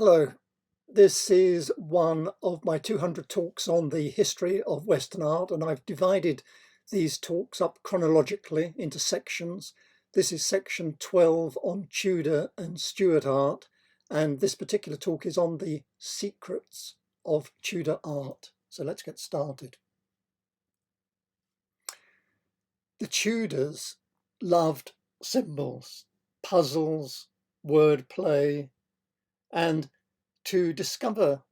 Hello, this is one of my 200 talks on the history of Western art, and I've divided these talks up chronologically into sections. This is section 12 on Tudor and Stuart art, and this particular talk is on the secrets of Tudor art. So let's get started. The Tudors loved symbols, puzzles, wordplay, and to discover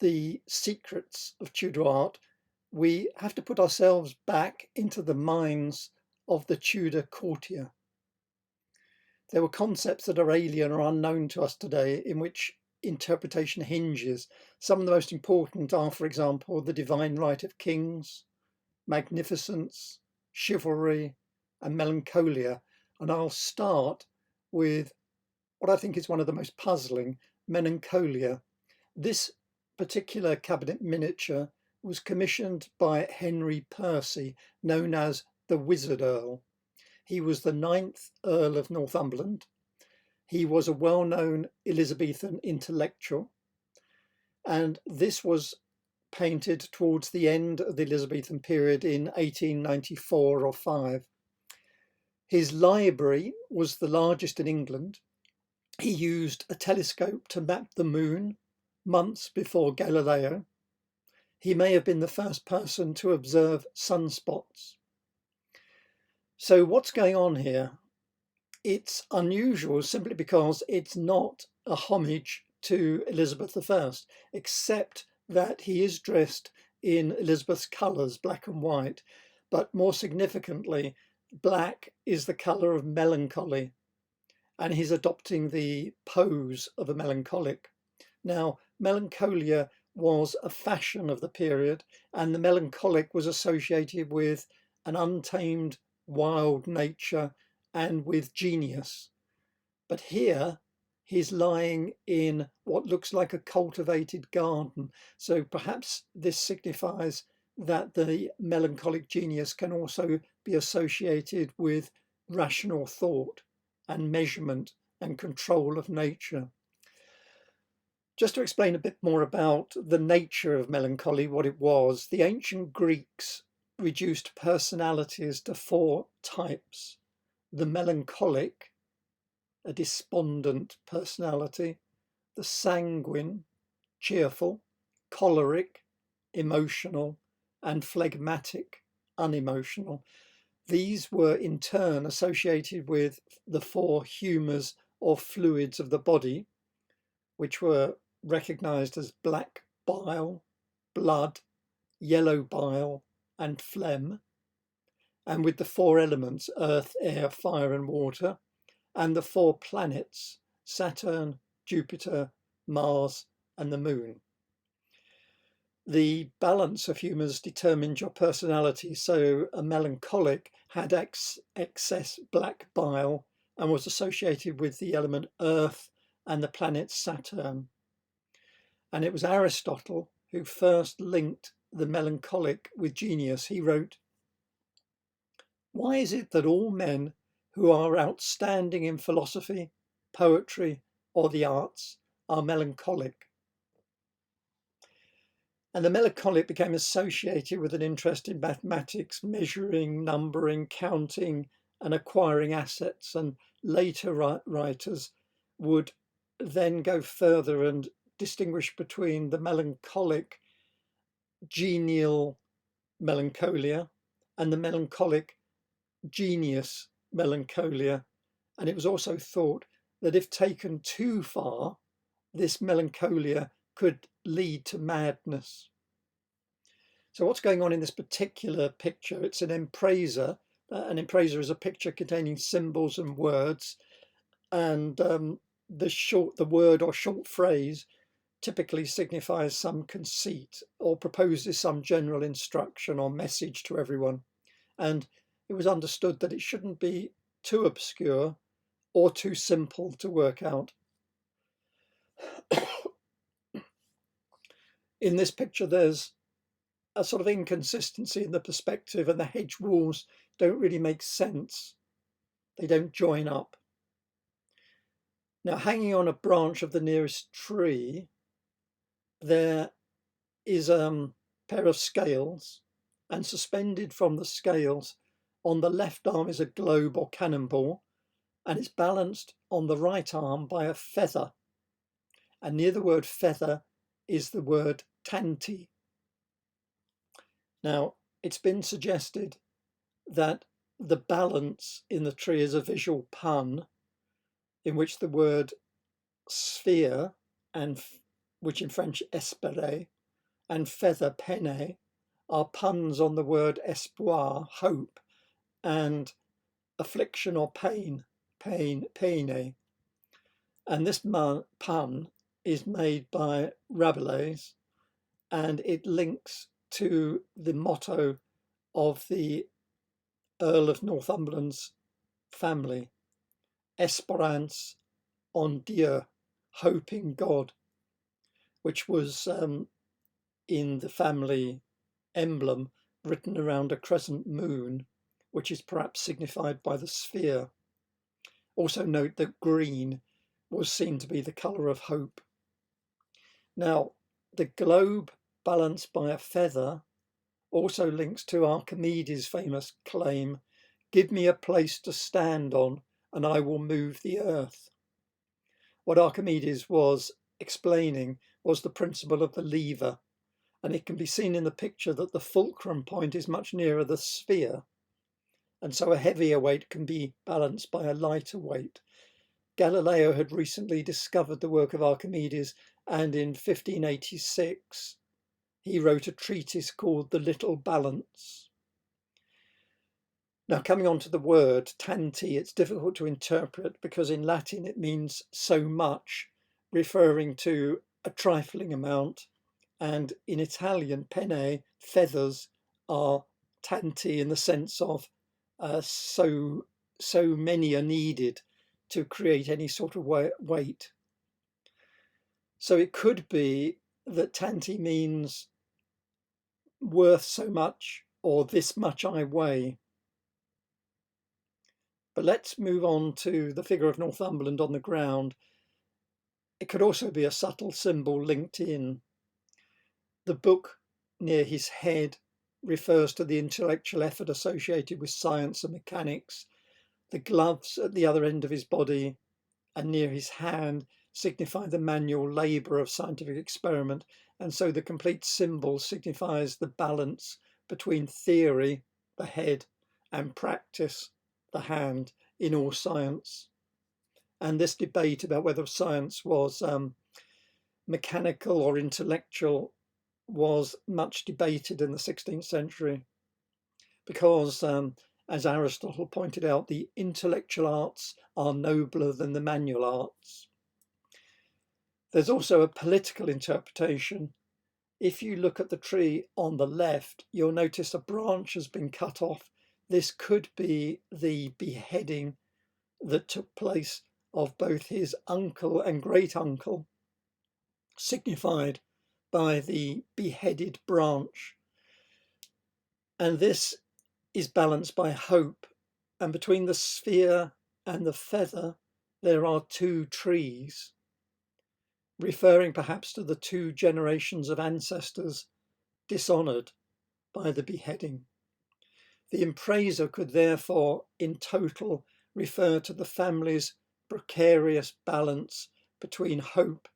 the secrets of Tudor art, we have to put ourselves back into the minds of the Tudor courtier. There were concepts that are alien or unknown to us today in which interpretation hinges. Some of the most important are, for example, the divine right of kings, magnificence, chivalry, and melancholia. And I'll start with what I think is one of the most puzzling, Melancholia. This particular cabinet miniature was commissioned by Henry Percy, known as the Wizard Earl. He was the 9th Earl of Northumberland. He was a well-known Elizabethan intellectual, and this was painted towards the end of the Elizabethan period in 1894 or 5. His library was the largest in England. He used a telescope to map the moon months before Galileo. He may have been the first person to observe sunspots. So what's going on here? It's unusual simply because it's not a homage to Elizabeth I, except that he is dressed in Elizabeth's colours, black and white. But more significantly, black is the colour of melancholy, and he's adopting the pose of a melancholic. Now, melancholia was a fashion of the period, and the melancholic was associated with an untamed, wild nature and with genius. But here, he's lying in what looks like a cultivated garden. So perhaps this signifies that the melancholic genius can also be associated with rational thought and measurement and control of nature. Just to explain a bit more about the nature of melancholy, what it was, the ancient Greeks reduced personalities to 4 types. The melancholic, a despondent personality, the sanguine, cheerful, choleric, emotional, and phlegmatic, unemotional. These were in turn associated with the 4 humours or fluids of the body, which were recognized as black bile, blood, yellow bile, and phlegm, and with the 4 elements, earth, air, fire, and water, and the 4 planets, Saturn, Jupiter, Mars, and the moon. The balance of humours determined your personality, so a melancholic had excess black bile and was associated with the element earth and the planet Saturn. And it was Aristotle who first linked the melancholic with genius. He wrote, "Why is it that all men who are outstanding in philosophy, poetry, or the arts are melancholic?" And the melancholic became associated with an interest in mathematics, measuring, numbering, counting, and acquiring assets. And later writers would then go further and distinguish between the melancholic genial melancholia and the melancholic genius melancholia. And it was also thought that if taken too far, this melancholia could lead to madness. So what's going on in this particular picture? It's an empresa. An empresa is a picture containing symbols and words, and the word or short phrase typically signifies some conceit or proposes some general instruction or message to everyone. And it was understood that it shouldn't be too obscure or too simple to work out. In this picture, there's a sort of inconsistency in the perspective, and the hedge walls don't really make sense. They don't join up. Now, hanging on a branch of the nearest tree, there is a pair of scales, and suspended from the scales on the left arm is a globe or cannonball, and it's balanced on the right arm by a feather. And near the word feather is the word tanti. Now, it's been suggested that the balance in the tree is a visual pun in which the word sphere, and which in French espérer, and feather penne are puns on the word espoir, hope, and affliction or pain, peine. And this pun is made by Rabelais, and it links to the motto of the Earl of Northumberland's family, Espérance en Dieu, hope in God, which was in the family emblem written around a crescent moon, which is perhaps signified by the sphere. Also note that green was seen to be the colour of hope. Now, the globe balanced by a feather also links to Archimedes' famous claim, "Give me a place to stand on and I will move the earth." What Archimedes was explaining was the principle of the lever, and it can be seen in the picture that the fulcrum point is much nearer the sphere, and so a heavier weight can be balanced by a lighter weight. Galileo had recently discovered the work of Archimedes, and in 1586 he wrote a treatise called The Little Balance. Now, coming on to the word tanti, it's difficult to interpret because in Latin it means so much, referring to a trifling amount, and in Italian, penne, feathers, are tanti in the sense of so many are needed to create any sort of weight. So it could be that tanti means worth so much, or this much I weigh. But let's move on to the figure of Northumberland on the ground. It could also be a subtle symbol linked in. The book near his head refers to the intellectual effort associated with science and mechanics. The gloves at the other end of his body and near his hand signify the manual labour of scientific experiment, and so the complete symbol signifies the balance between theory, the head, and practice, the hand, in all science. And this debate about whether science was mechanical or intellectual was much debated in the 16th century because, as Aristotle pointed out, the intellectual arts are nobler than the manual arts. There's also a political interpretation. If you look at the tree on the left, you'll notice a branch has been cut off. This could be the beheading that took place of both his uncle and great uncle, signified by the beheaded branch. And this is balanced by hope. And between the sphere and the feather, there are two trees, referring perhaps to the two generations of ancestors dishonoured by the beheading. The impraiser could therefore, in total, refer to the family's precarious balance between hope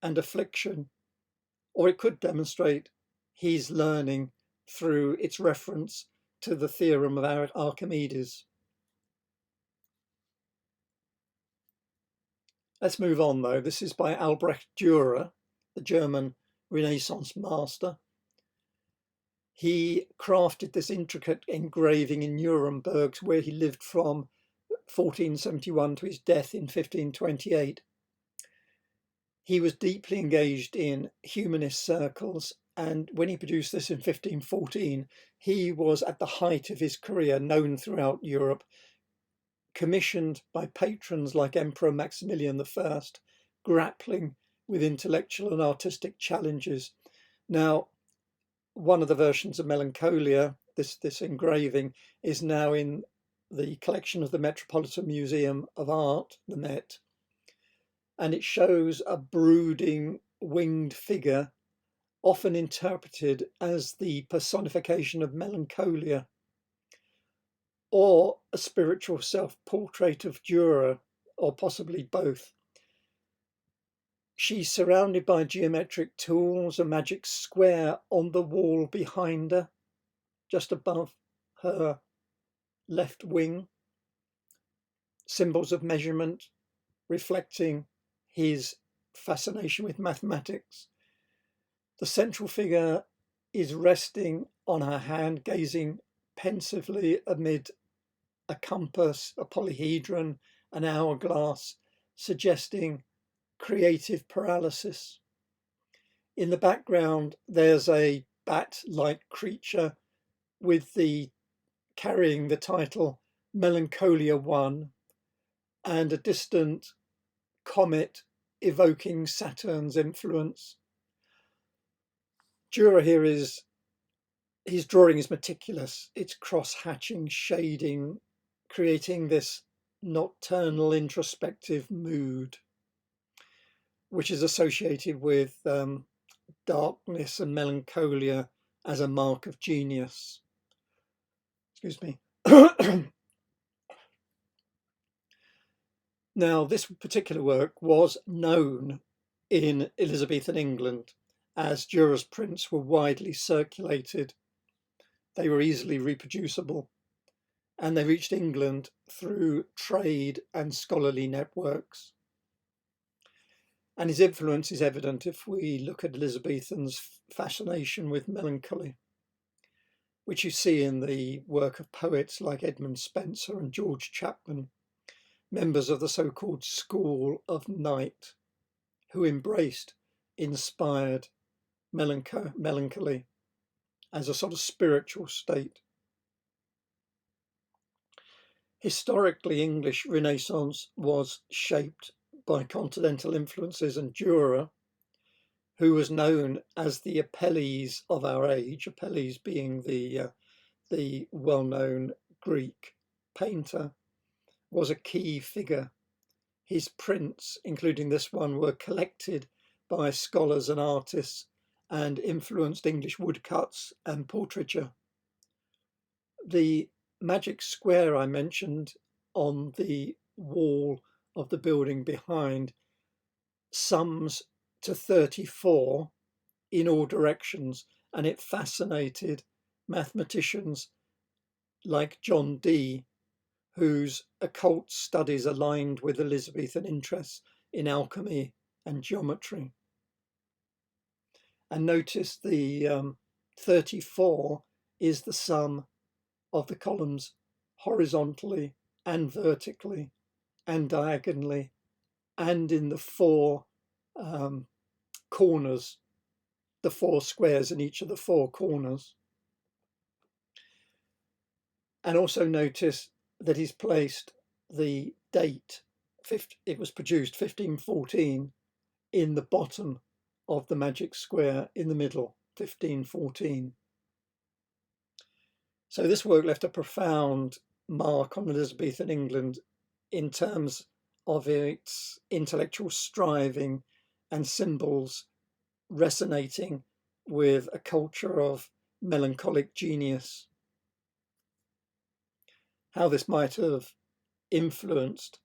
and affliction, or it could demonstrate his learning through its reference to the theorem of Archimedes. Let's move on, though. This is by Albrecht Dürer, the German Renaissance master. He crafted this intricate engraving in Nuremberg, where he lived from 1471 to his death in 1528. He was deeply engaged in humanist circles, and when he produced this in 1514, he was at the height of his career, known throughout Europe, commissioned by patrons like Emperor Maximilian I, grappling with intellectual and artistic challenges. Now, one of the versions of Melancholy, this engraving, is now in the collection of the Metropolitan Museum of Art, the Met. and it shows a brooding winged figure, often interpreted as the personification of melancholia, or a spiritual self-portrait of Dürer, or possibly both. She's surrounded by geometric tools, a magic square on the wall behind her, just above her left wing, symbols of measurement reflecting his fascination with mathematics. The central figure is resting on her hand, gazing pensively amid a compass, a polyhedron, an hourglass, suggesting creative paralysis. In the background, there's a bat-like creature with carrying the title Melancholia I, and a distant comet evoking Saturn's influence. Dürer here his drawing is meticulous. It's cross-hatching, shading, creating this nocturnal introspective mood, which is associated with darkness and melancholia as a mark of genius. Excuse me. Now, this particular work was known in Elizabethan England, as Dürer's prints were widely circulated. They were easily reproducible, and they reached England through trade and scholarly networks. And his influence is evident if we look at Elizabethan's fascination with melancholy, which you see in the work of poets like Edmund Spenser and George Chapman, members of the so-called School of Night, who embraced inspired melancholy as a sort of spiritual state. Historically, English Renaissance was shaped by continental influences, and Dürer, who was known as the Apelles of our age, Apelles being the well-known Greek painter, was a key figure. His prints, including this one, were collected by scholars and artists and influenced English woodcuts and portraiture. The magic square I mentioned on the wall of the building behind sums to 34 in all directions, and it fascinated mathematicians like John Dee, whose occult studies aligned with Elizabethan interests in alchemy and geometry. And notice the 34 is the sum of the columns horizontally and vertically and diagonally, and in the four corners, the four squares in each of the four corners. And also notice that he's placed the date, it was produced 1514, in the bottom of the magic square, in the middle, 1514. So this work left a profound mark on Elizabethan England in terms of its intellectual striving and symbols resonating with a culture of melancholic genius. How this might have influenced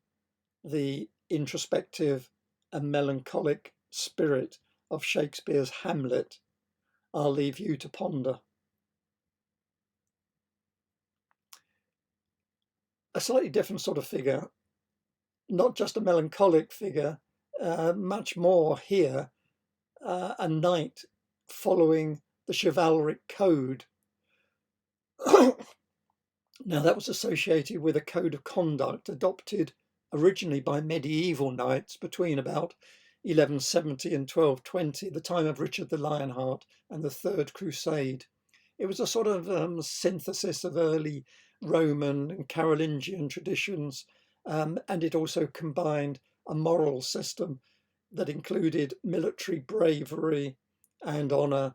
the introspective and melancholic spirit of Shakespeare's Hamlet, I'll leave you to ponder. A slightly different sort of figure, not just a melancholic figure, much more here, a knight following the chivalric code. Now, that was associated with a code of conduct adopted originally by medieval knights between about 1170 and 1220, the time of Richard the Lionheart and the Third Crusade. It was a sort of synthesis of early Roman and Carolingian traditions, and it also combined a moral system that included military bravery and honour,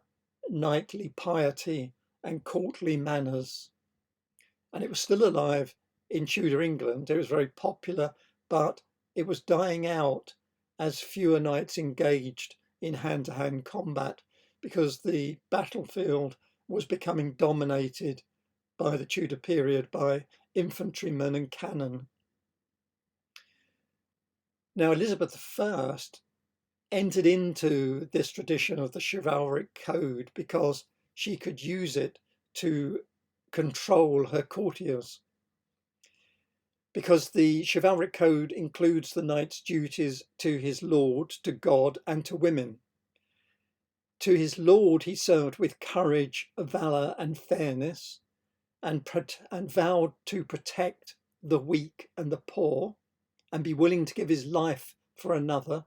knightly piety and courtly manners. And it was still alive in Tudor England. It was very popular, but it was dying out as fewer knights engaged in hand-to-hand combat because the battlefield was becoming dominated by the Tudor period by infantrymen and cannon. Now, Elizabeth I entered into this tradition of the chivalric code because she could use it to control her courtiers. Because the chivalric code includes the knight's duties to his lord, to God, and to women. To his lord he served with courage, valour, and fairness, and vowed to protect the weak and the poor, and be willing to give his life for another,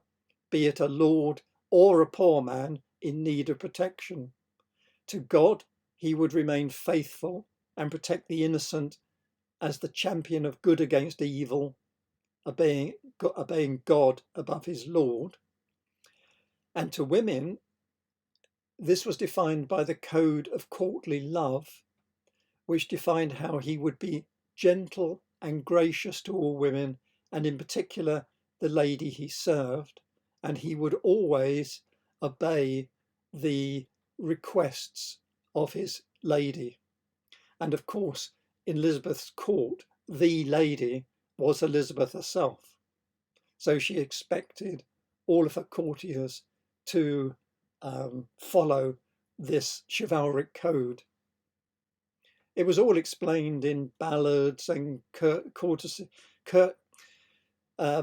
be it a lord or a poor man in need of protection. To God he would remain faithful and protect the innocent as the champion of good against evil, obeying God above his Lord. And to women, this was defined by the code of courtly love, which defined how he would be gentle and gracious to all women, and in particular the lady he served, and he would always obey the requests of his lady. And of course, in Elizabeth's court, the lady was Elizabeth herself. So she expected all of her courtiers to follow this chivalric code. It was all explained in ballads and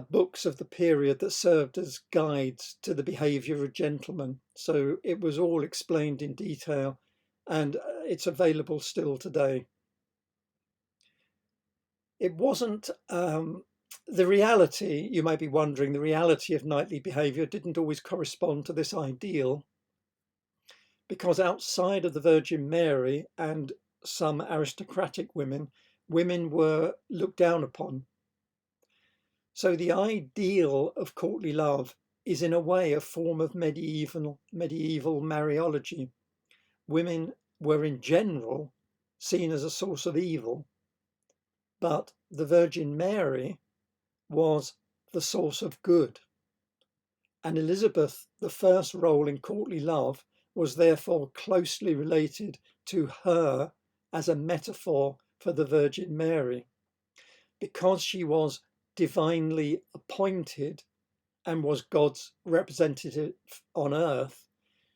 books of the period that served as guides to the behaviour of gentlemen. So it was all explained in detail, and it's available still today. It wasn't the reality, you may be wondering, the reality of knightly behaviour didn't always correspond to this ideal, because outside of the Virgin Mary and some aristocratic women, women were looked down upon. So the ideal of courtly love is in a way a form of medieval Mariology. Women were in general seen as a source of evil, but the Virgin Mary was the source of good. And Elizabeth, the first role in courtly love, was therefore closely related to her as a metaphor for the Virgin Mary. Because she was divinely appointed and was God's representative on earth,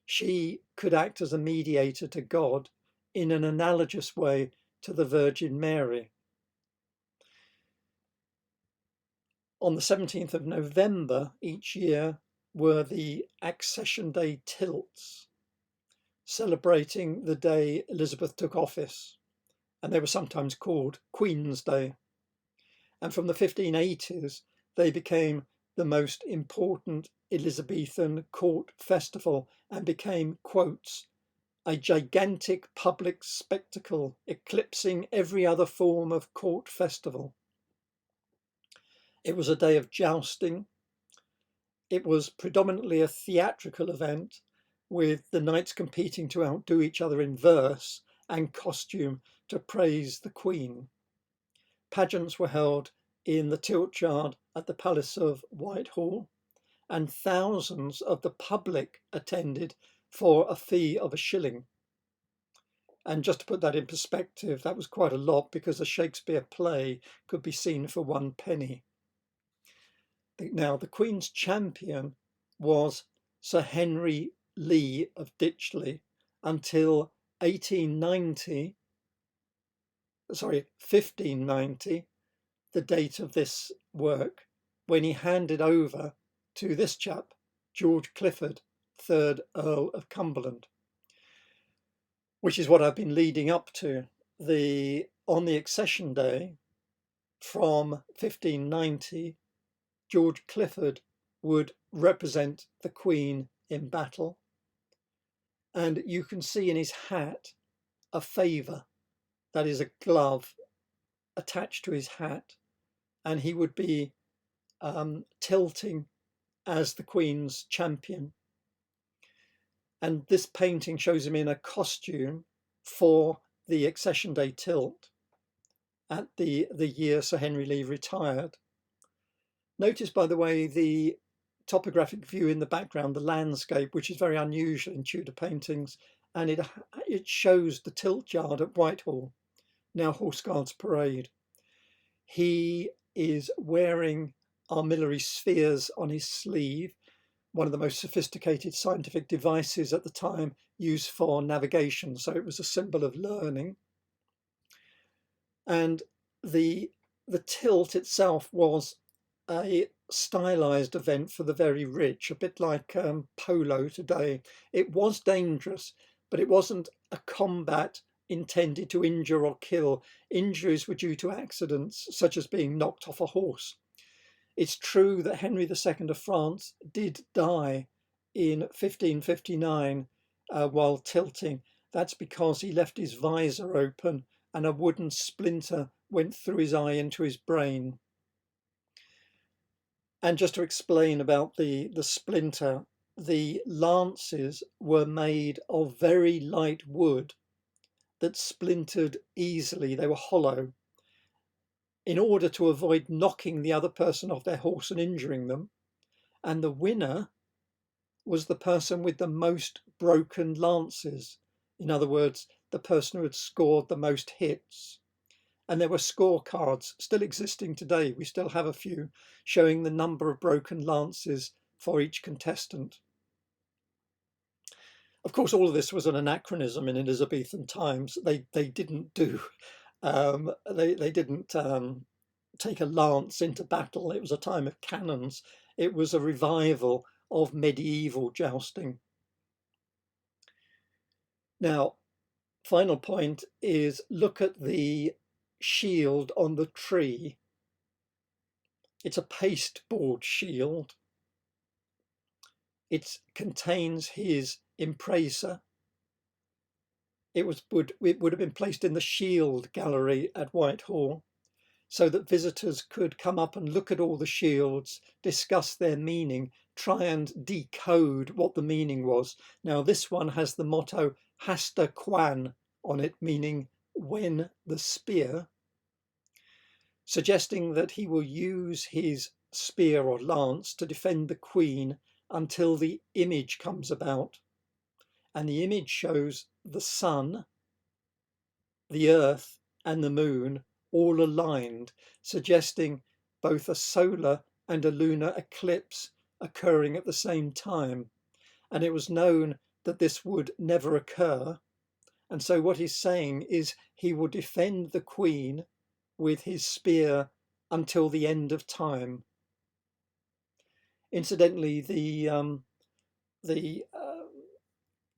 she could act as a mediator to God in an analogous way to the Virgin Mary. On the 17th of November each year were the Accession Day tilts, celebrating the day Elizabeth took office, and they were sometimes called Queen's Day. And from the 1580s, they became the most important Elizabethan court festival and became, quotes, a gigantic public spectacle eclipsing every other form of court festival. It was a day of jousting. It was predominantly a theatrical event, with the knights competing to outdo each other in verse and costume to praise the Queen. Pageants were held in the tiltyard at the Palace of Whitehall, and thousands of the public attended for a fee of £1. And just to put that in perspective, that was quite a lot, because a Shakespeare play could be seen for 1 penny. Now, the Queen's champion was Sir Henry Lee of Ditchley until 1590, the date of this work, when he handed over to this chap, George Clifford, 3rd Earl of Cumberland, which is what I've been leading up to. On the accession day from 1590, George Clifford would represent the Queen in battle. And you can see in his hat a favour, that is a glove attached to his hat. And he would be tilting as the Queen's champion. And this painting shows him in a costume for the Accession Day tilt at the year Sir Henry Lee retired. Notice, by the way, the topographic view in the background, the landscape, which is very unusual in Tudor paintings, and it shows the tiltyard at Whitehall, now Horse Guards Parade. He is wearing armillary spheres on his sleeve, one of the most sophisticated scientific devices at the time used for navigation, so it was a symbol of learning. And the tilt itself was a stylized event for the very rich, a bit like polo today. It was dangerous, but it wasn't a combat intended to injure or kill. Injuries were due to accidents, such as being knocked off a horse. It's true that Henry II of France did die in 1559 while tilting. That's because he left his visor open and a wooden splinter went through his eye into his brain. And just to explain about the splinter, the lances were made of very light wood that splintered easily. They were hollow. In order to avoid knocking the other person off their horse and injuring them. And the winner was the person with the most broken lances. In other words, the person who had scored the most hits. And there were scorecards still existing today. We still have a few showing the number of broken lances for each contestant. Of course, all of this was an anachronism in Elizabethan times. They didn't do, they didn't take a lance into battle. It was a time of cannons. It was a revival of medieval jousting. Now, final point is look at the shield on the tree. It's a pasteboard shield. It contains his impresa. It would have been placed in the Shield Gallery at Whitehall so that visitors could come up and look at all the shields, discuss their meaning, try and decode what the meaning was. Now, this one has the motto Hasta Quan on it, meaning when the spear, suggesting that he will use his spear or lance to defend the Queen until the image comes about. And the image shows the sun, the earth, and the moon all aligned, suggesting both a solar and a lunar eclipse occurring at the same time. And it was known that this would never occur. And so what he's saying is he will defend the Queen with his spear until the end of time. Incidentally, the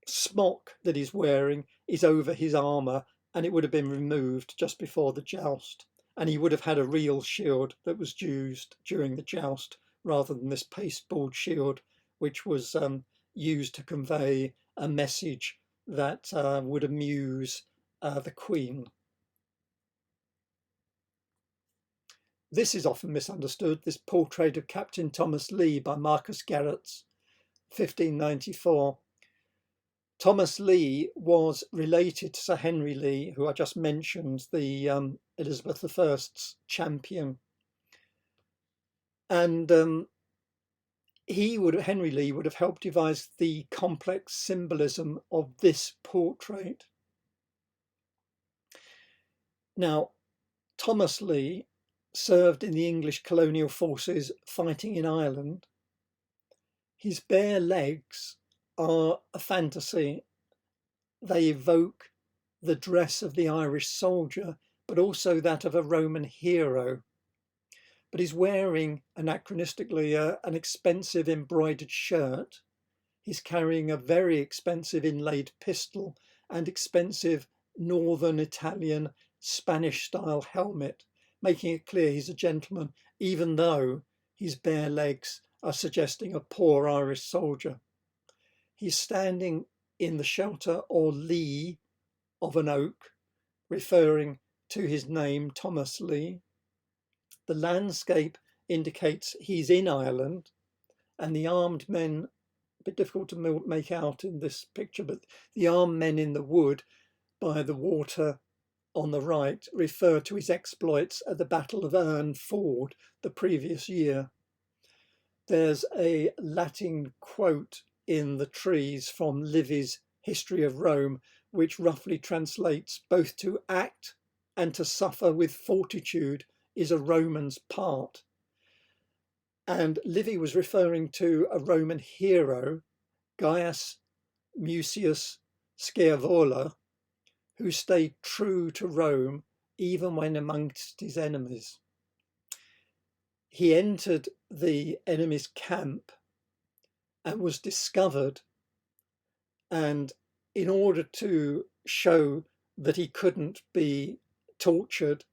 smock that he's wearing is over his armour, and it would have been removed just before the joust. And he would have had a real shield that was used during the joust rather than this pasteboard shield, which was used to convey a message that would amuse the Queen. This is often misunderstood, this portrait of Captain Thomas Lee by Marcus Garretts, 1594. Thomas Lee was related to Sir Henry Lee, who I just mentioned, the Elizabeth I's champion. And Henry Lee would have helped devise the complex symbolism of this portrait. Now, Thomas Lee served in the English colonial forces fighting in Ireland. His bare legs are a fantasy. They evoke the dress of the Irish soldier, but also that of a Roman hero. But he's wearing, anachronistically, an expensive embroidered shirt. He's carrying a very expensive inlaid pistol and expensive Northern Italian Spanish-style helmet, making it clear he's a gentleman, even though his bare legs are suggesting a poor Irish soldier. He's standing in the shelter or lee of an oak, referring to his name, Thomas Lee. The landscape indicates he's in Ireland, and the armed men, a bit difficult to make out in this picture, but the armed men in the wood by the water on the right refer to his exploits at the Battle of Erne Ford the previous year. there's a Latin quote in the trees from Livy's History of Rome, which roughly translates both to act and to suffer with fortitude is a Roman's part. And Livy was referring to a Roman hero, Gaius Mucius Scaevola, who stayed true to Rome even when amongst his enemies. He entered the enemy's camp and was discovered, and in order to show that he couldn't be tortured,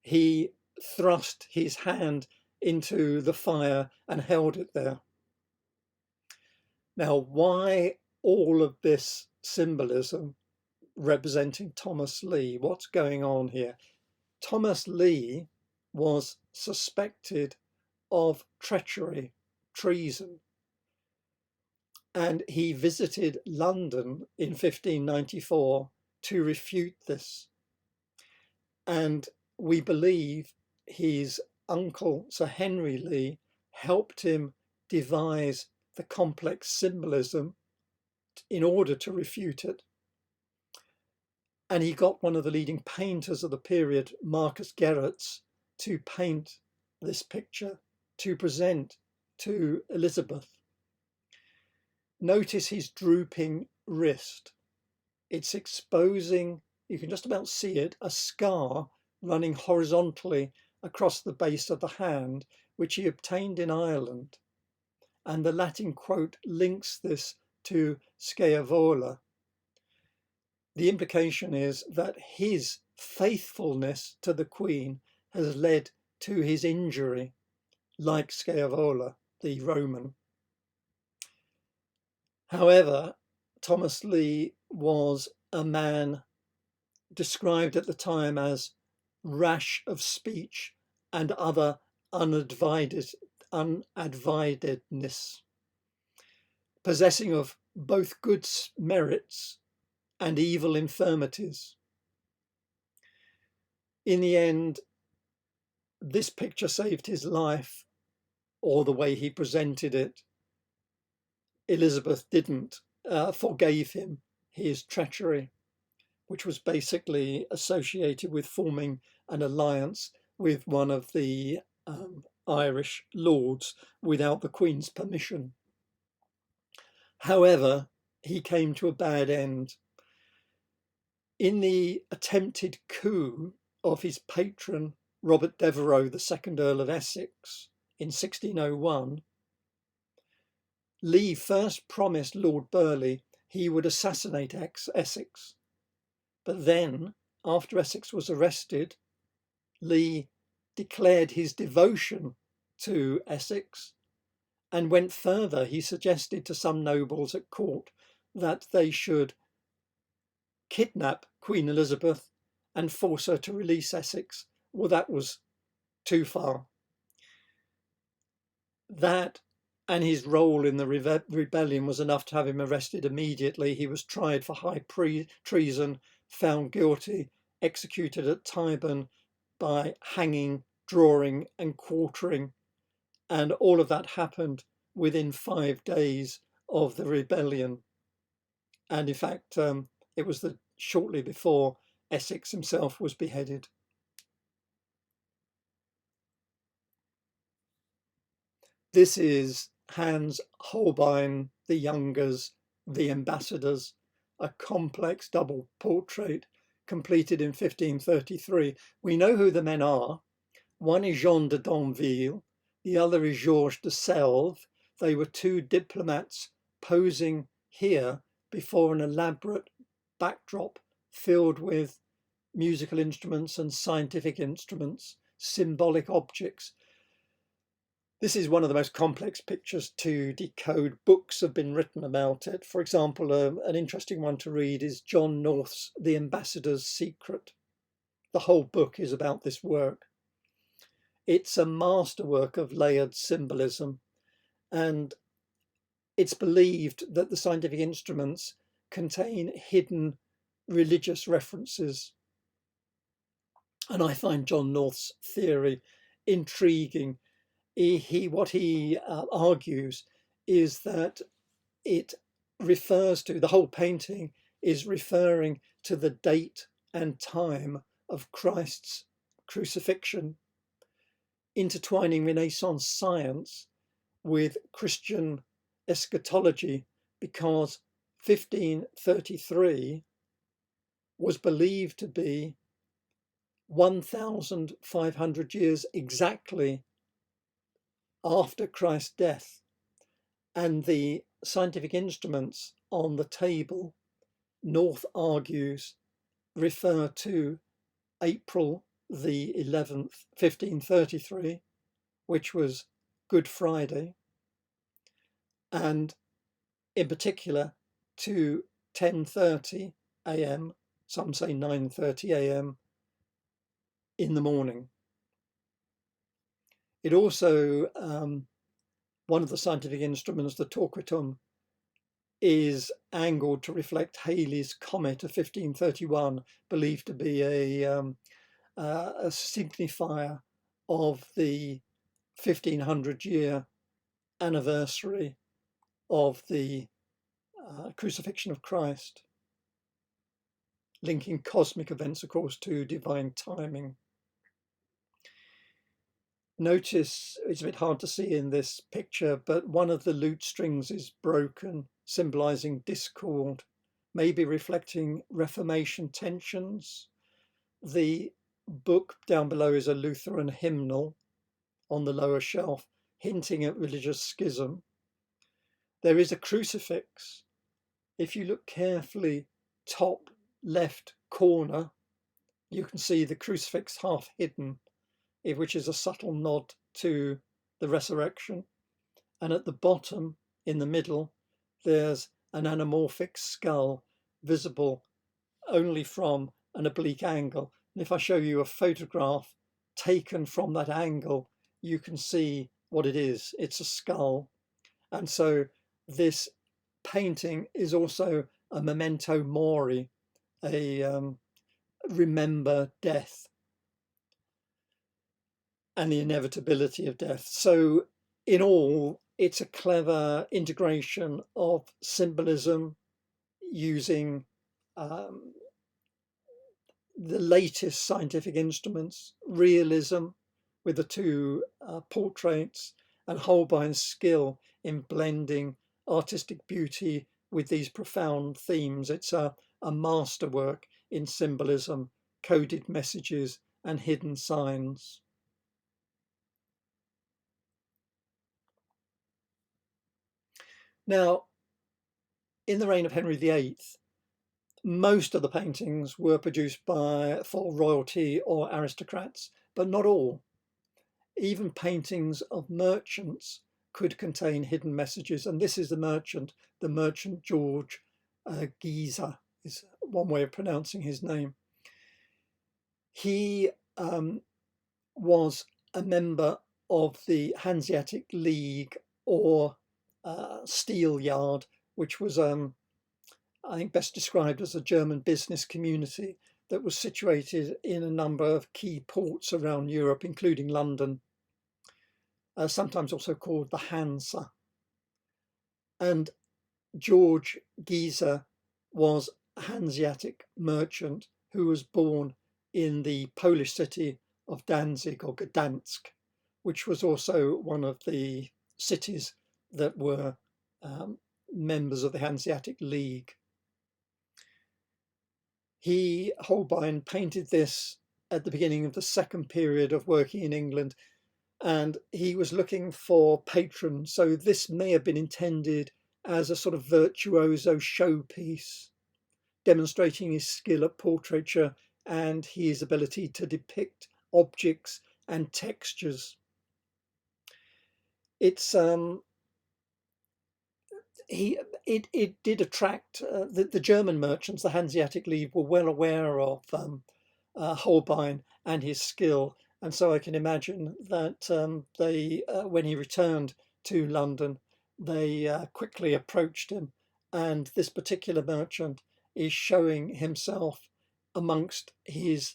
he thrust his hand into the fire and held it there. Now, why all of this symbolism representing Thomas Lee? What's going on here? Thomas Lee was suspected of treachery, treason, and he visited London in 1594 to refute this. And we believe his uncle, Sir Henry Lee, helped him devise the complex symbolism in order to refute it. And he got one of the leading painters of the period, Marcus Gerrits, to paint this picture to present to Elizabeth. Notice his drooping wrist. It's exposing, you can just about see it, a scar running horizontally across the base of the hand, which he obtained in Ireland. And the Latin quote links this to Scaevola. The implication is that his faithfulness to the Queen has led to his injury, like Scaevola, the Roman. However, Thomas Lee was a man described at the time as rash of speech and other unadvidedness, possessing of both good merits and evil infirmities. In the end, this picture saved his life, or the way he presented it. Elizabeth didn't, forgave him his treachery, which was basically associated with forming an alliance with one of the Irish lords without the Queen's permission. However, he came to a bad end. In the attempted coup of his patron, Robert Devereux, the second Earl of Essex, in 1601, Lee first promised Lord Burleigh he would assassinate Essex. But then, after Essex was arrested, Lee declared his devotion to Essex and went further. He suggested to some nobles at court that they should kidnap Queen Elizabeth and force her to release Essex. Well, that was too far. That and his role in the rebellion was enough to have him arrested immediately. He was tried for high treason, found guilty, executed at Tyburn by hanging, drawing and quartering. And all of that happened within 5 days of the rebellion. And in fact, it was shortly before Essex himself was beheaded. This is Hans Holbein the Younger's The Ambassadors, a complex double portrait completed in 1533. We know who the men are. One is Jean de Danville, the other is Georges de Selve. They were two diplomats posing here before an elaborate backdrop filled with musical instruments and scientific instruments, symbolic objects. This is one of the most complex pictures to decode. Books have been written about it. For example, an interesting one to read is John North's The Ambassador's Secret. The whole book is about this work. It's a masterwork of layered symbolism, and it's believed that the scientific instruments contain hidden religious references. And I find John North's theory intriguing. What he argues is that it refers to, the whole painting is referring to the date and time of Christ's crucifixion, intertwining Renaissance science with Christian eschatology, because 1533 was believed to be 1,500 years exactly after Christ's death, and the scientific instruments on the table, North argues, refer to April the 11th, 1533, which was Good Friday, and in particular to 10:30 a.m., some say 9:30 a.m. in the morning. It also, one of the scientific instruments, the torquetum, is angled to reflect Halley's comet of 1531, believed to be a signifier of the 1500-year anniversary of the crucifixion of Christ, linking cosmic events, of course, to divine timing. Notice, it's a bit hard to see in this picture, but one of the lute strings is broken, symbolising discord, maybe reflecting Reformation tensions. The book down below is a Lutheran hymnal on the lower shelf, hinting at religious schism. There is a crucifix. If you look carefully, top left corner, you can see the crucifix half hidden, which is a subtle nod to the resurrection. And at the bottom, in the middle, there's an anamorphic skull visible only from an oblique angle. And if I show you a photograph taken from that angle, you can see what it is. It's a skull. And so this painting is also a memento mori, a remember death and the inevitability of death. So in all, it's a clever integration of symbolism using the latest scientific instruments, realism with the two portraits, and Holbein's skill in blending artistic beauty with these profound themes. It's a masterwork in symbolism, coded messages, and hidden signs. Now, in the reign of Henry VIII, most of the paintings were produced for royalty or aristocrats, but not all. Even paintings of merchants could contain hidden messages, and this is the merchant George Giza is one way of pronouncing his name. He was a member of the Hanseatic League, or Steelyard, which was, I think, best described as a German business community that was situated in a number of key ports around Europe, including London, sometimes also called the Hansa. And George Giza was a Hanseatic merchant who was born in the Polish city of Danzig, or Gdansk, which was also one of the cities that were members of the Hanseatic League. Holbein painted this at the beginning of the second period of working in England, and he was looking for patrons. So this may have been intended as a sort of virtuoso showpiece, demonstrating his skill at portraiture and his ability to depict objects and textures. It's it did attract the German merchants. The Hanseatic League were well aware of Holbein and his skill, and so I can imagine that they, when he returned to London, they quickly approached him. And this particular merchant is showing himself amongst his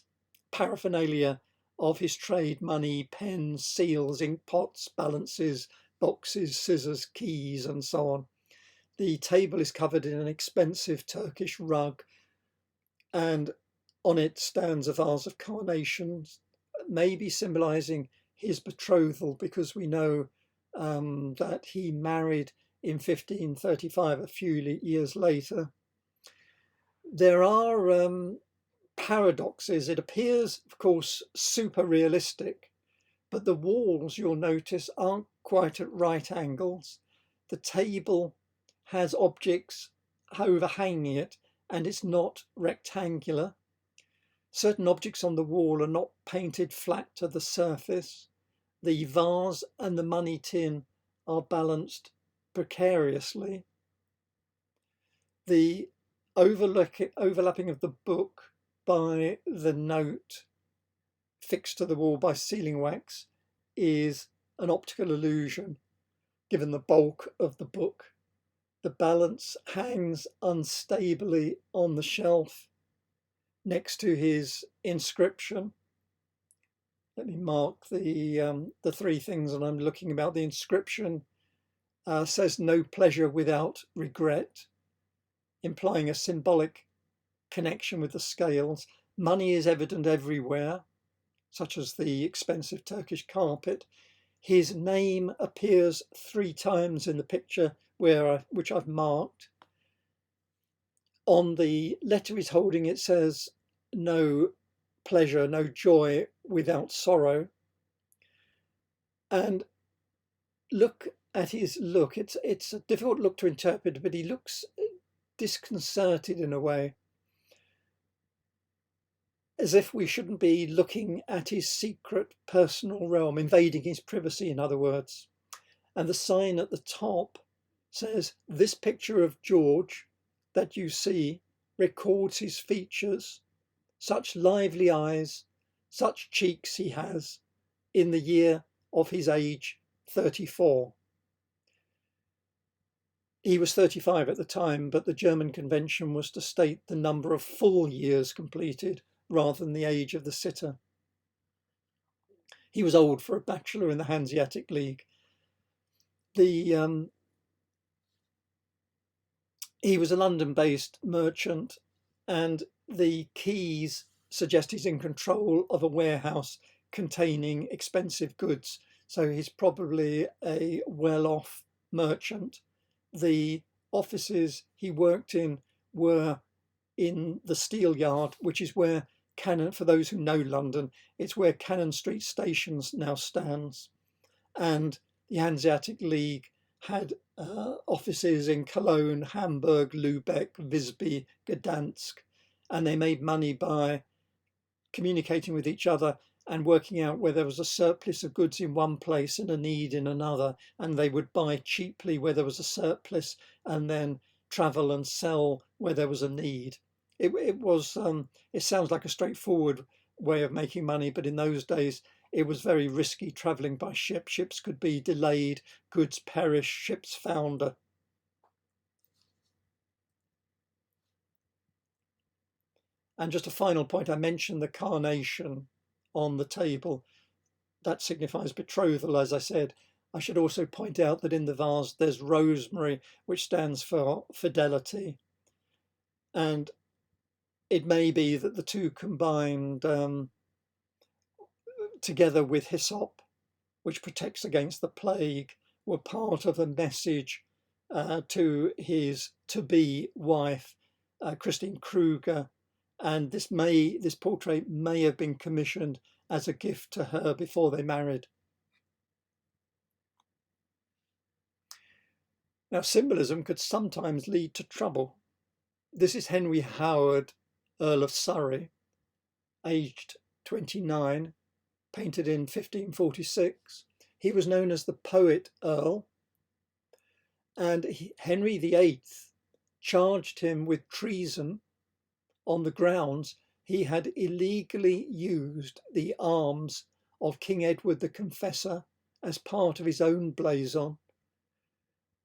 paraphernalia of his trade: money, pens, seals, ink pots, balances, boxes, scissors, keys, and so on. The table is covered in an expensive Turkish rug, and on it stands a vase of carnations, maybe symbolising his betrothal, because we know that he married in 1535, a few years later. There are paradoxes. It appears, of course, super realistic, but the walls, you'll notice, aren't quite at right angles. The table has objects overhanging it, and it's not rectangular. Certain objects on the wall are not painted flat to the surface. The vase and the money tin are balanced precariously. The overlapping of the book by the note fixed to the wall by sealing wax is an optical illusion, given the bulk of the book. The balance hangs unstably on the shelf next to his inscription. Let me mark the three things that I'm looking about. The inscription says "no pleasure without regret," implying a symbolic connection with the scales. Money is evident everywhere, such as the expensive Turkish carpet. His name appears 3 times in the picture which I've marked. On the letter he's holding, it says "no pleasure, no joy without sorrow." And look at his look. It's a difficult look to interpret, but he looks disconcerted in a way, as if we shouldn't be looking at his secret personal realm, invading his privacy, in other words. And the sign at the top says, "This picture of George that you see records his features, such lively eyes, such cheeks he has, in the year of his age 34. He was 35 at the time, but the German convention was to state the number of full years completed rather than the age of the sitter. He was old for a bachelor in the Hanseatic League. He was a London-based merchant, and the keys suggest he's in control of a warehouse containing expensive goods. So he's probably a well-off merchant. The offices he worked in were in the Steelyard, which is where Cannon, for those who know London, it's where Cannon Street Station now stands. And the Hanseatic League had offices in Cologne, Hamburg, Lübeck, Visby, Gdansk, and they made money by communicating with each other and working out where there was a surplus of goods in one place and a need in another, and they would buy cheaply where there was a surplus and then travel and sell where there was a need. It sounds like a straightforward way of making money, but in those days it was very risky travelling by ship. Ships could be delayed, goods perish, ships founder. And just a final point, I mentioned the carnation on the table. That signifies betrothal, as I said. I should also point out that in the vase there's rosemary, which stands for fidelity. And it may be that the two combined, together with hyssop, which protects against the plague, were part of a message to his to-be wife, Christine Kruger. And this portrait may have been commissioned as a gift to her before they married. Now, symbolism could sometimes lead to trouble. This is Henry Howard, Earl of Surrey, aged 29, painted in 1546. He was known as the Poet Earl, and Henry VIII charged him with treason on the grounds he had illegally used the arms of King Edward the Confessor as part of his own blazon,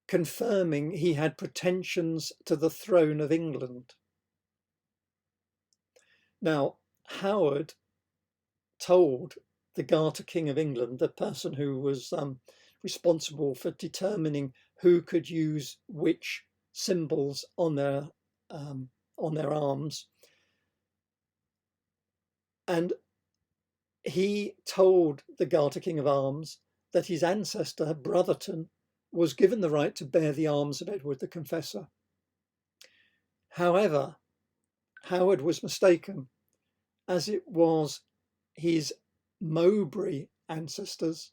confirming he had pretensions to the throne of England. Now, Howard told the Garter King of England, the person who was responsible for determining who could use which symbols on their arms, and he told the Garter King of Arms that his ancestor Brotherton was given the right to bear the arms of Edward the Confessor. However, Howard was mistaken, as it was his Mowbray ancestors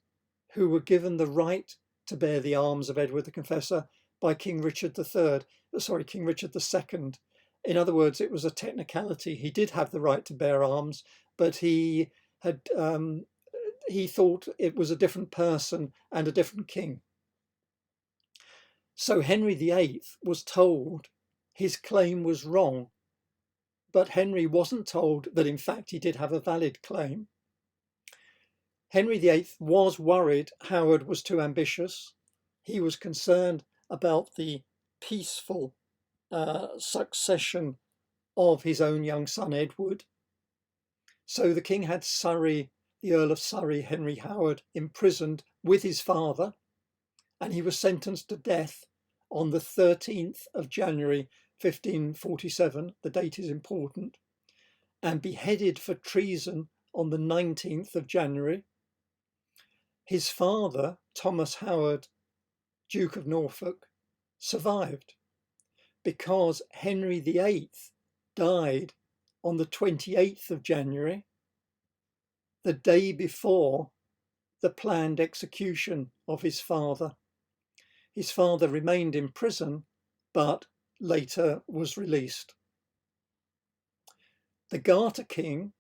who were given the right to bear the arms of Edward the Confessor by King Richard II. In other words, it was a technicality. He did have the right to bear arms, but he thought it was a different person and a different king. So Henry VIII was told his claim was wrong, but Henry wasn't told that in fact he did have a valid claim. Henry VIII was worried Howard was too ambitious. He was concerned about the peaceful succession of his own young son Edward. So the king had Surrey, the Earl of Surrey, Henry Howard, imprisoned with his father, and he was sentenced to death on the 13th of January 1547. The date is important, and beheaded for treason on the 19th of January. His father, Thomas Howard, Duke of Norfolk, survived because Henry VIII died on the 28th of January, the day before the planned execution of his father. His father remained in prison, but later was released. The Garter King,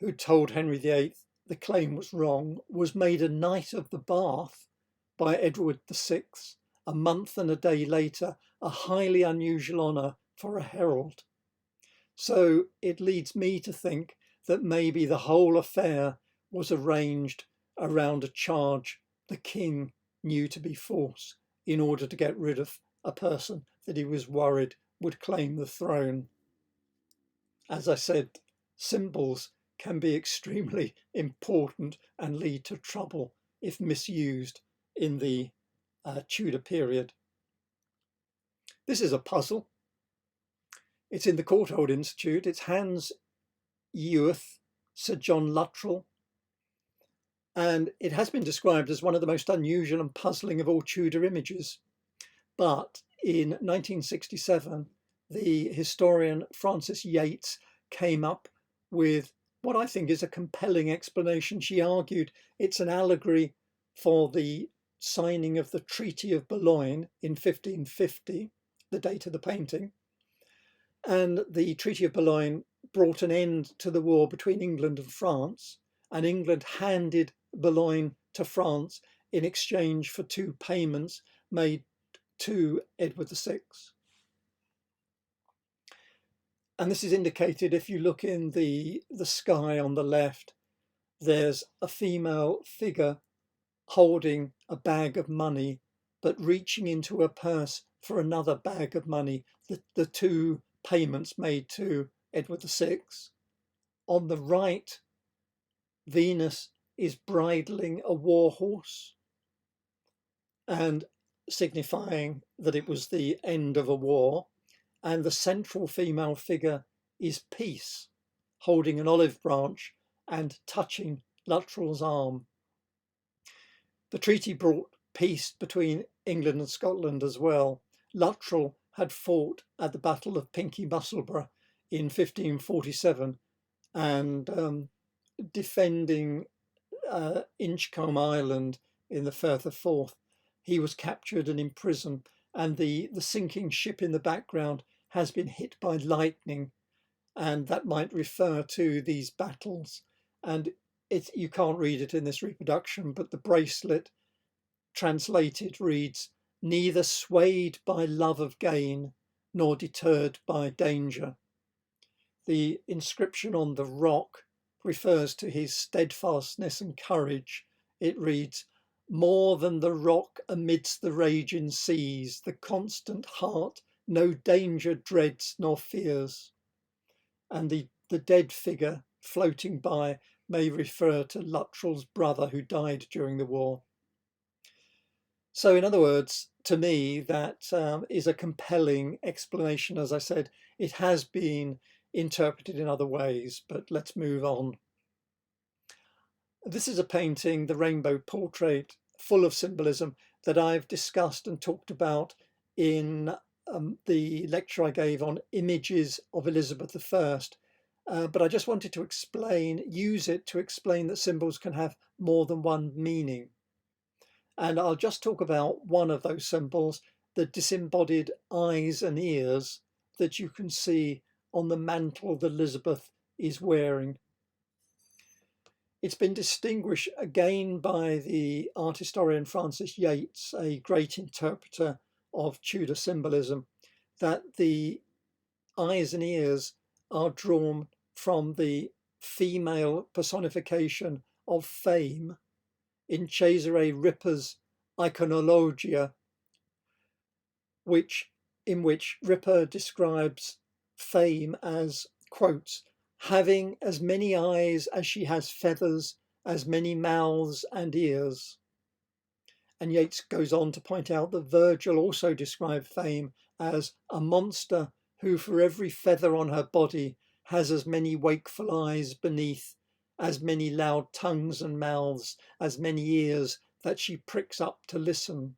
who told Henry VIII the claim was wrong, was made a Knight of the Bath by Edward VI a month and a day later, a highly unusual honour for a herald. So it leads me to think that maybe the whole affair was arranged around a charge the king knew to be false in order to get rid of a person that he was worried would claim the throne. As I said, symbols can be extremely important and lead to trouble if misused in the Tudor period. This is a puzzle. It's in the Courtauld Institute. It's Hans Eweth, Sir John Luttrell, and it has been described as one of the most unusual and puzzling of all Tudor images. But in 1967, the historian Frances Yates came up with what I think is a compelling explanation. She argued it's an allegory for the signing of the Treaty of Boulogne in 1550, the date of the painting. And the Treaty of Boulogne brought an end to the war between England and France, and England handed Boulogne to France in exchange for 2 payments made to Edward VI. And this is indicated if you look in the sky on the left. There's a female figure holding a bag of money, but reaching into a purse for another bag of money, the 2 payments made to Edward VI. On the right, Venus is bridling a war horse and signifying that it was the end of a war. And the central female figure is Peace, holding an olive branch and touching Luttrell's arm. The treaty brought peace between England and Scotland as well. Luttrell had fought at the Battle of Pinkie Musselburgh in 1547 and defending Inchcolm Island in the Firth of Forth. He was captured and imprisoned, and the sinking ship in the background has been hit by lightning, and that might refer to these battles. And you can't read it in this reproduction, but the bracelet translated reads, "Neither swayed by love of gain, nor deterred by danger." The inscription on the rock refers to his steadfastness and courage. It reads, "More than the rock amidst the raging seas, the constant heart no danger dreads nor fears." And the dead figure floating by may refer to Luttrell's brother who died during the war. So in other words, to me, that is a compelling explanation. As I said, it has been interpreted in other ways, but let's move on. This is a painting, the Rainbow Portrait, full of symbolism, that I've discussed and talked about in the lecture I gave on images of Elizabeth I. But I just wanted to use it to explain that symbols can have more than one meaning. And I'll just talk about one of those symbols, the disembodied eyes and ears that you can see on the mantle that Elizabeth is wearing. It's been distinguished again by the art historian Francis Yates, a great interpreter of Tudor symbolism, that the eyes and ears are drawn from the female personification of fame in Cesare Ripper's Iconologia, in which Ripper describes fame as, quotes, having as many eyes as she has feathers, as many mouths and ears. And Yates goes on to point out that Virgil also described fame as a monster who for every feather on her body has as many wakeful eyes beneath, as many loud tongues and mouths, as many ears that she pricks up to listen.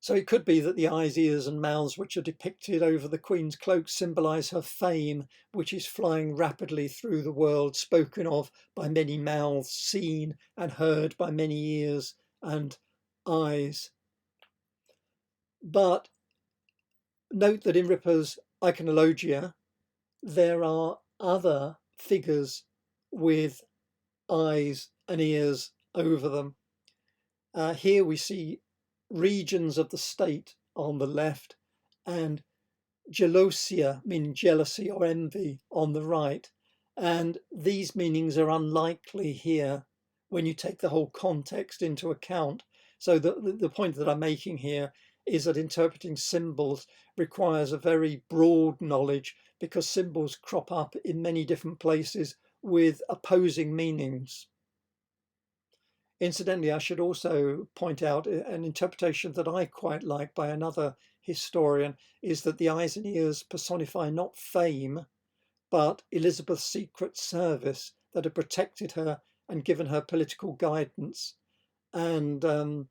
So it could be that the eyes, ears and mouths which are depicted over the Queen's cloak symbolise her fame, which is flying rapidly through the world, spoken of by many mouths, seen and heard by many ears and eyes. But note that in Ripper's Iconologia, there are other figures with eyes and ears over them. Here we see regions of the state on the left and gelosia, meaning jealousy or envy, on the right. And these meanings are unlikely here when you take the whole context into account. So the point that I'm making here is that interpreting symbols requires a very broad knowledge, because symbols crop up in many different places with opposing meanings. Incidentally, I should also point out an interpretation that I quite like by another historian is that the eyes and ears personify not fame, but Elizabeth's secret service that had protected her and given her political guidance, and the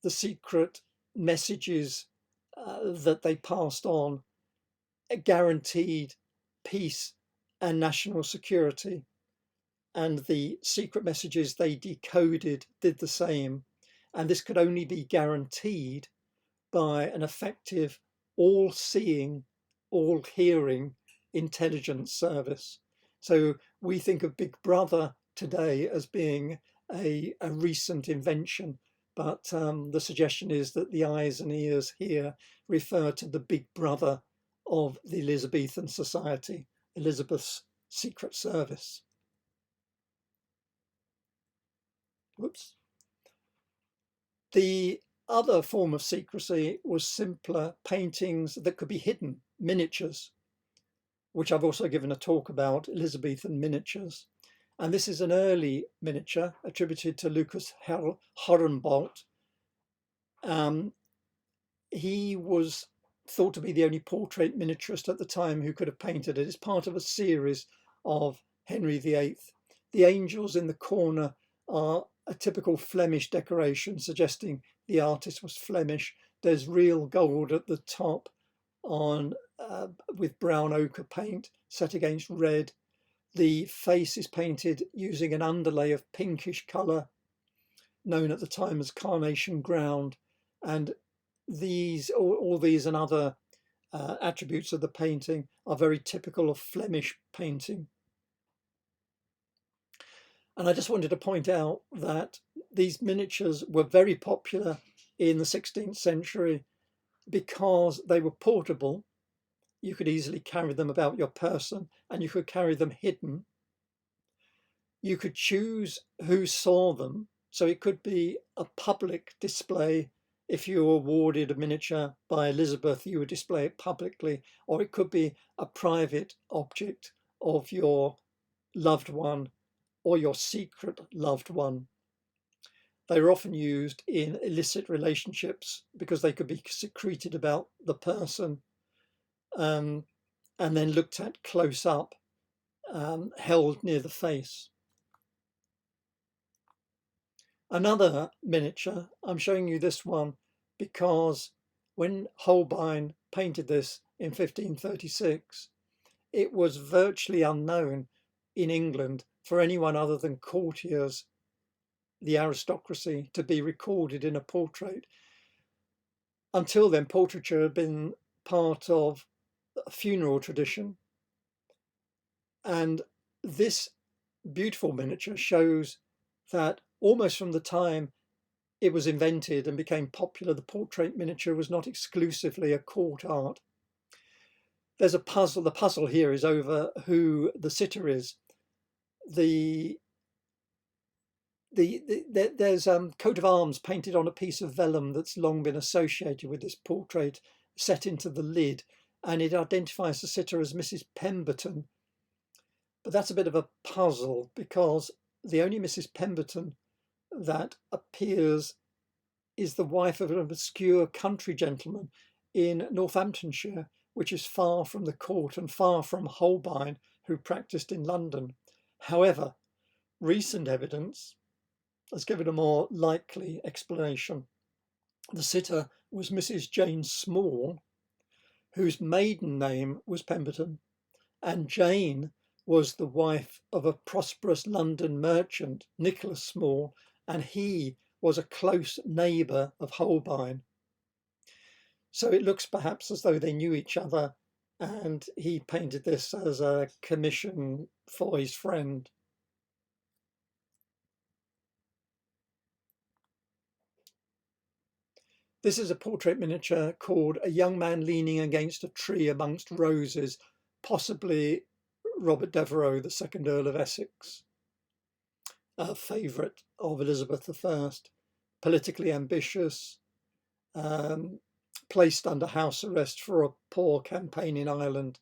secret messages that they passed on guaranteed peace and national security. And the secret messages they decoded did the same. And this could only be guaranteed by an effective, all-seeing, all-hearing intelligence service. So we think of Big Brother today as being a recent invention, but the suggestion is that the eyes and ears here refer to the Big Brother of the Elizabethan society, Elizabeth's secret service. Whoops. The other form of secrecy was simpler paintings that could be hidden, miniatures, which I've also given a talk about, Elizabethan miniatures. And this is an early miniature attributed to Lucas Horrenbolt. He was thought to be the only portrait miniaturist at the time who could have painted it. It's part of a series of Henry VIII. The angels in the corner are a typical Flemish decoration, suggesting the artist was Flemish. There's real gold at the top on with brown ochre paint set against red. The face is painted using an underlay of pinkish colour, known at the time as carnation ground. And all these and other attributes of the painting are very typical of Flemish painting. And I just wanted to point out that these miniatures were very popular in the 16th century because they were portable. You could easily carry them about your person, and you could carry them hidden. You could choose who saw them. So it could be a public display. If you were awarded a miniature by Elizabeth, you would display it publicly, or it could be a private object of your loved one or your secret loved one. They were often used in illicit relationships because they could be secreted about the person, and then looked at close up, held near the face. Another miniature, I'm showing you this one because when Holbein painted this in 1536, it was virtually unknown in England for anyone other than courtiers, the aristocracy, to be recorded in a portrait. Until then, portraiture had been part of a funeral tradition. And this beautiful miniature shows that almost from the time it was invented and became popular, the portrait miniature was not exclusively a court art. There's a puzzle. The puzzle here is over who the sitter is. There's coat of arms painted on a piece of vellum that's long been associated with this portrait, set into the lid, and it identifies the sitter as Mrs. Pemberton. But that's a bit of a puzzle because the only Mrs. Pemberton that appears is the wife of an obscure country gentleman in Northamptonshire, which is far from the court and far from Holbein, who practiced in London. However, recent evidence has given a more likely explanation. The sitter was Mrs. Jane Small, whose maiden name was Pemberton, and Jane was the wife of a prosperous London merchant, Nicholas Small, and he was a close neighbour of Holbein. So it looks perhaps as though they knew each other and he painted this as a commission for his friend. This is a portrait miniature called A Young Man Leaning Against a Tree Amongst Roses, possibly Robert Devereux, the second Earl of Essex, a favourite of Elizabeth I, politically ambitious, placed under house arrest for a poor campaign in Ireland,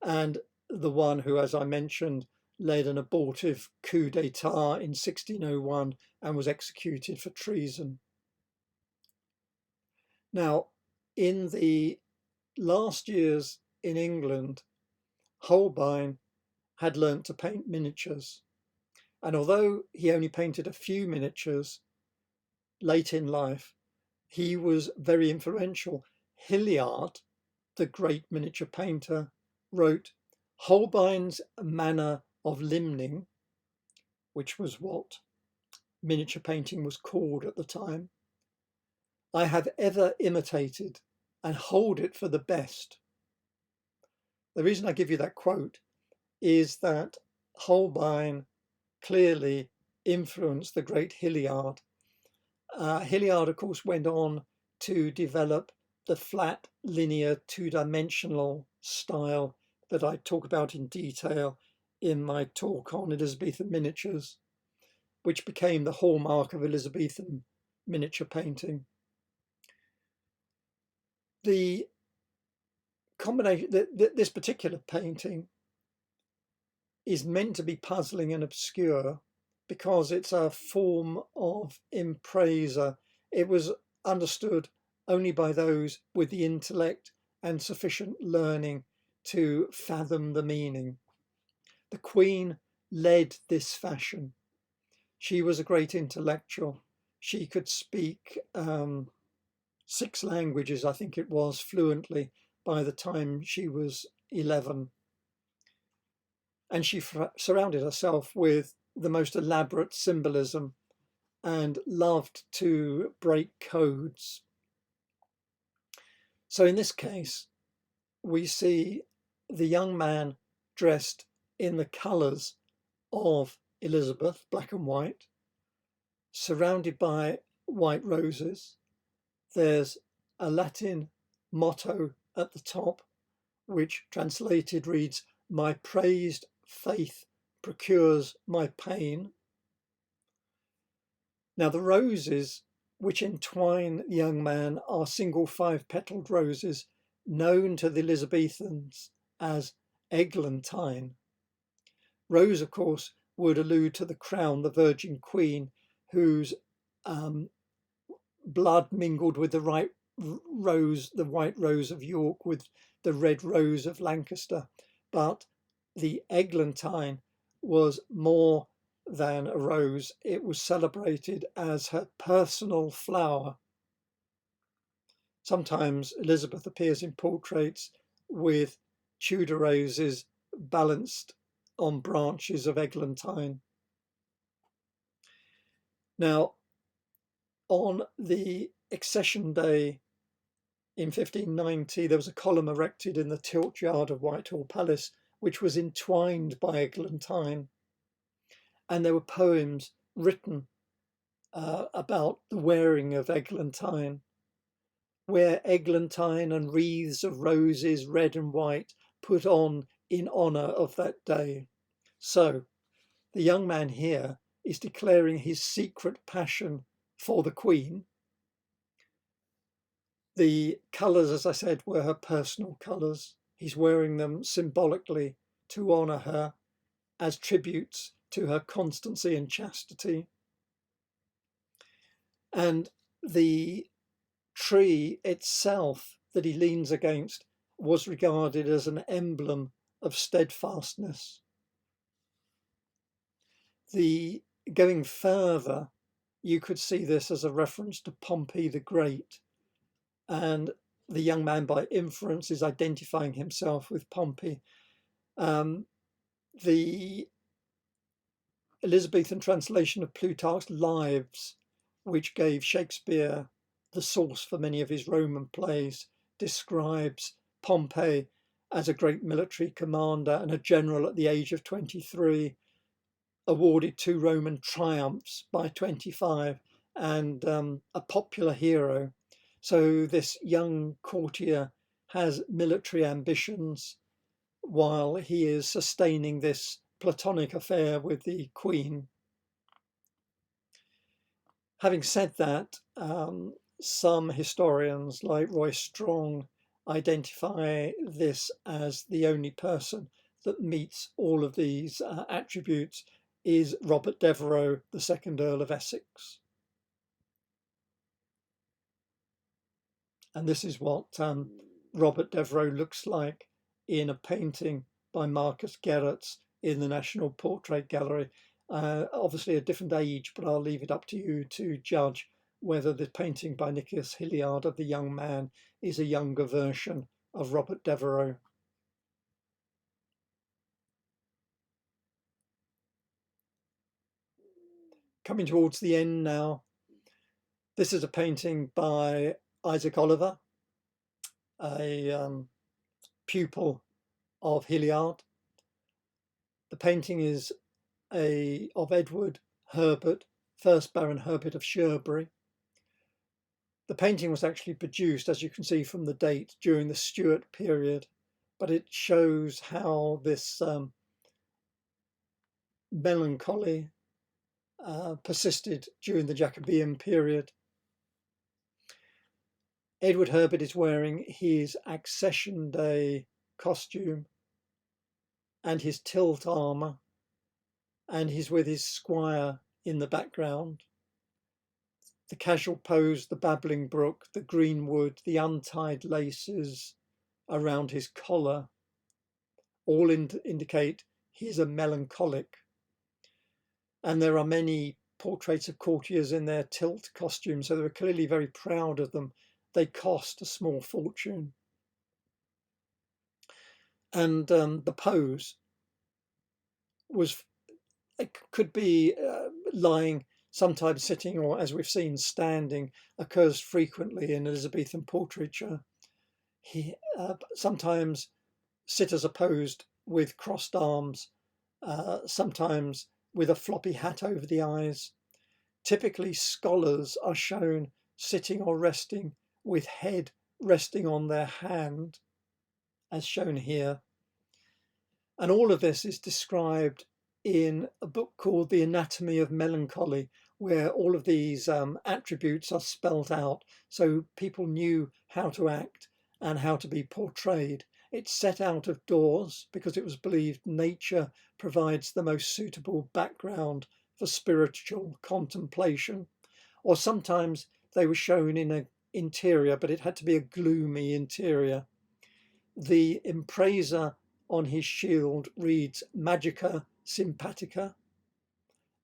and the one who, as I mentioned, led an abortive coup d'etat in 1601 and was executed for treason. Now, in the last years in England, Holbein had learnt to paint miniatures. And although he only painted a few miniatures late in life, he was very influential. Hilliard, the great miniature painter, wrote, "Holbein's manner of limning," which was what miniature painting was called at the time, "I have ever imitated and hold it for the best." The reason I give you that quote is that Holbein clearly influenced the great Hilliard. Hilliard, of course, went on to develop the flat, linear, two-dimensional style that I talk about in detail in my talk on Elizabethan miniatures, which became the hallmark of Elizabethan miniature painting. The combination, this particular painting is meant to be puzzling and obscure because it's a form of impresa. It was understood only by those with the intellect and sufficient learning to fathom the meaning. The Queen led this fashion. She was a great intellectual. She could speak 6 languages, I think it was, fluently by the time she was 11. And she surrounded herself with the most elaborate symbolism and loved to break codes. So in this case, we see the young man dressed in the colours of Elizabeth, black and white, surrounded by white roses. There's a Latin motto at the top, which translated reads, "My praised faith procures my pain." Now the roses which entwine the young man are single 5-petalled roses known to the Elizabethans as eglantine. Rose, of course, would allude to the crown, the Virgin Queen, whose blood mingled with the white rose of York, with the red rose of Lancaster. But the eglantine was more than a rose. It was celebrated as her personal flower. Sometimes Elizabeth appears in portraits with Tudor roses balanced on branches of eglantine. Now, on the accession day in 1590, there was a column erected in the tiltyard of Whitehall Palace, which was entwined by eglantine. And there were poems written about the wearing of eglantine. Wear eglantine and wreaths of roses, red and white, put on in honour of that day. So the young man here is declaring his secret passion for the Queen. The colours, as I said, were her personal colours. He's wearing them symbolically to honour her as tributes to her constancy and chastity. And the tree itself that he leans against was regarded as an emblem of steadfastness. Going further, you could see this as a reference to Pompey the Great, and the young man by inference is identifying himself with Pompey. The Elizabethan translation of Plutarch's Lives, which gave Shakespeare the source for many of his Roman plays, describes Pompey as a great military commander and a general at the age of 23, awarded 2 Roman triumphs by 25, and a popular hero. So this young courtier has military ambitions while he is sustaining this platonic affair with the Queen. Having said that, some historians like Roy Strong identify this as the only person that meets all of these attributes is Robert Devereux, the 2nd Earl of Essex. And this is what Robert Devereux looks like in a painting by Marcus Gerrits in the National Portrait Gallery. Obviously a different age, but I'll leave it up to you to judge whether the painting by Nicholas Hilliard of the young man is a younger version of Robert Devereux. Coming towards the end now, this is a painting by Isaac Oliver, a pupil of Hilliard. The painting is of Edward Herbert, 1st Baron Herbert of Sherbury. The painting was actually produced, as you can see from the date, during the Stuart period, but it shows how this melancholy persisted during the Jacobean period. Edward Herbert is wearing his accession day costume and his tilt armour, and he's with his squire in the background. The casual pose, the babbling brook, the green wood, the untied laces around his collar, all indicate he's a melancholic. And there are many portraits of courtiers in their tilt costumes, so they were clearly very proud of them. They cost a small fortune. And the pose could be lying, sometimes sitting, or as we've seen, standing, occurs frequently in Elizabethan portraiture. Sometimes sitters are posed with crossed arms, sometimes with a floppy hat over the eyes. Typically, scholars are shown sitting or resting with head resting on their hand, as shown here. And all of this is described in a book called The Anatomy of Melancholy, where all of these attributes are spelt out so people knew how to act and how to be portrayed. It's set out of doors because it was believed nature provides the most suitable background for spiritual contemplation. Or sometimes they were shown in an interior, but it had to be a gloomy interior. The impresa on his shield reads Magica Sympathetica,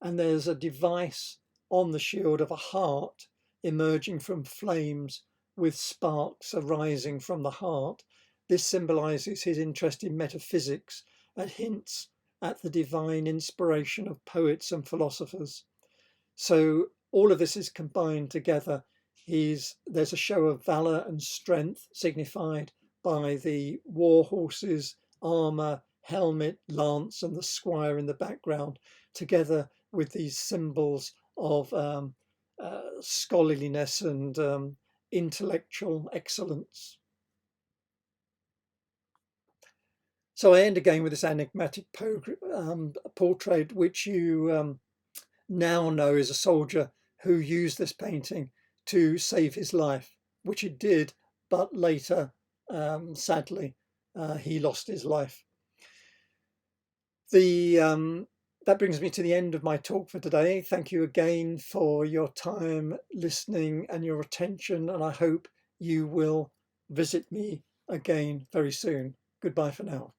and there's a device on the shield of a heart emerging from flames with sparks arising from the heart. This symbolizes his interest in metaphysics and hints at the divine inspiration of poets and philosophers. So all of this is combined together. There's a show of valor and strength signified by the war horses, armor, helmet, lance, and the squire in the background, together with these symbols of scholarliness and intellectual excellence. So I end again with this enigmatic portrait, which you now know is a soldier who used this painting to save his life, which it did, but later, sadly, he lost his life. That brings me to the end of my talk for today. Thank you again for your time listening and your attention, and I hope you will visit me again very soon. Goodbye for now.